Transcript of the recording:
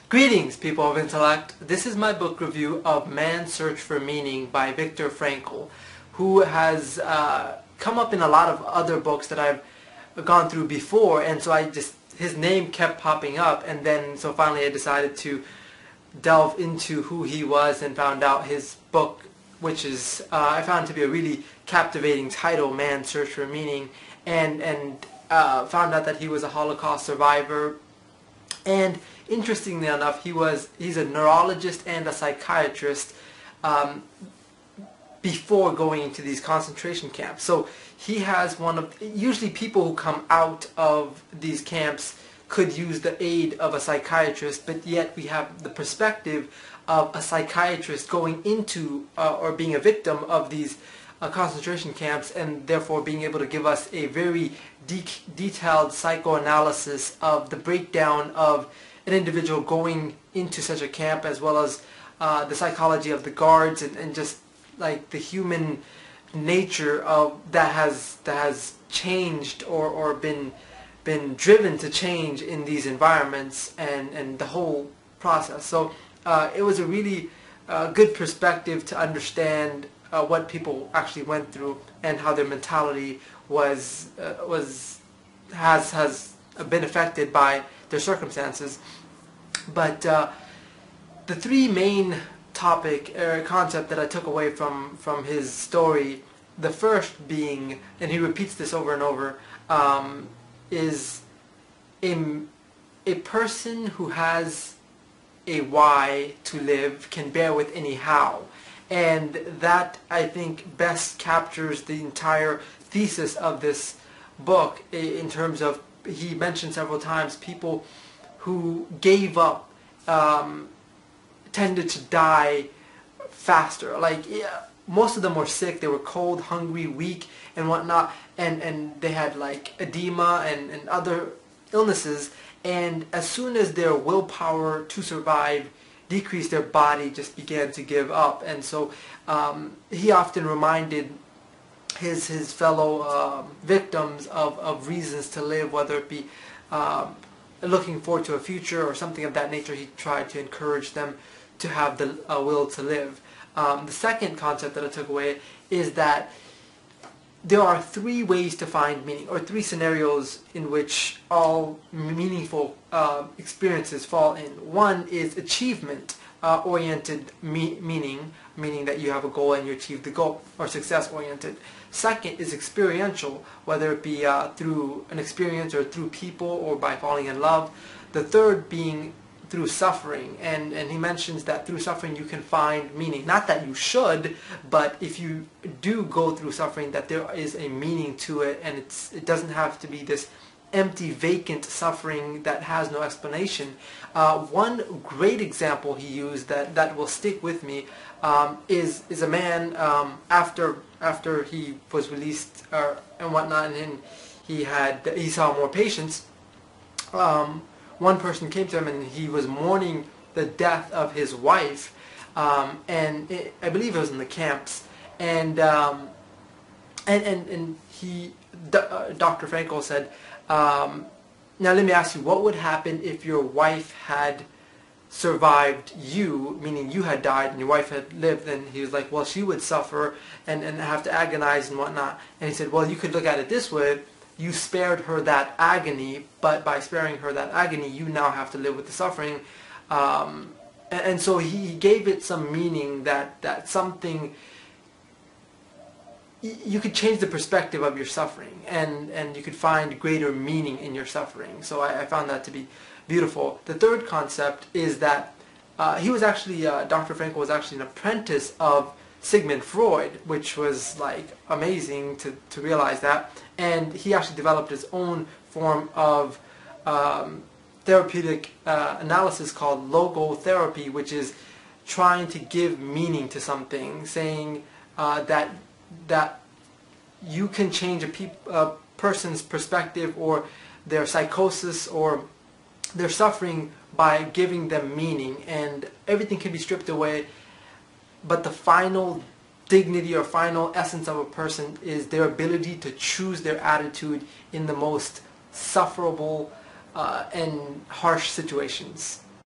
Greetings, people of intellect. This is my book review of Man's Search for Meaning by Viktor Frankl, who has come up in a lot of other books that I've gone through before, and so his name kept popping up, and then so finally I decided to delve into who he was and found out his book, which is I found to be a really captivating title, Man's Search for Meaning, and found out that he was a Holocaust survivor. And interestingly enough, he's a neurologist and a psychiatrist before going into these concentration camps. So he has usually people who come out of these camps could use the aid of a psychiatrist, but yet we have the perspective of a psychiatrist going into or being a victim of these concentration camps, and therefore being able to give us a very detailed psychoanalysis of the breakdown of an individual going into such a camp, as well as the psychology of the guards, and just like the human nature of that has changed or been driven to change in these environments, and the whole process. So it was a really good perspective to understand what people actually went through and how their mentality has been affected by their circumstances. But the three main concept that I took away from his story, the first being, and he repeats this over and over, is a person who has a why to live can bear with any how. And that, I think, best captures the entire thesis of this book, in terms of, he mentioned several times, people who gave up tended to die faster. Like, most of them were sick, they were cold, hungry, weak, and whatnot, and they had like edema and other illnesses, and as soon as their willpower to survive decreased, their body just began to give up. And so he often reminded his fellow victims of reasons to live, whether it be looking forward to a future or something of that nature. He tried to encourage them to have the will to live. The second concept that I took away is that there are three ways to find meaning, or three scenarios in which all meaningful experiences fall in. One is achievement-oriented meaning that you have a goal and you achieve the goal, or success-oriented. Second is experiential, whether it be through an experience or through people or by falling in love. The third being through suffering, and he mentions that through suffering you can find meaning. Not that you should, but if you do go through suffering, that there is a meaning to it, and it doesn't have to be this empty, vacant suffering that has no explanation. One great example he used that will stick with me is a man after he was released and whatnot, and he saw more patients. One person came to him and he was mourning the death of his wife, and I believe it was in the camps, and he, Dr. Frankl said, now let me ask you, what would happen if your wife had survived you, meaning you had died and your wife had lived? And he was like, well, she would suffer and have to agonize and whatnot. And he said, well, you could look at it this way: you spared her that agony, but by sparing her that agony, you now have to live with the suffering. And so he gave it some meaning, that something, you could change the perspective of your suffering, and you could find greater meaning in your suffering. So I found that to be beautiful. The third concept is that he was actually, Dr. Frankl was actually an apprentice of Sigmund Freud, which was like amazing to realize that. And he actually developed his own form of therapeutic analysis called logotherapy, which is trying to give meaning to something, saying that you can change a person's perspective or their psychosis or their suffering by giving them meaning, and everything can be stripped away, but the final dignity or final essence of a person is their ability to choose their attitude in the most sufferable and harsh situations.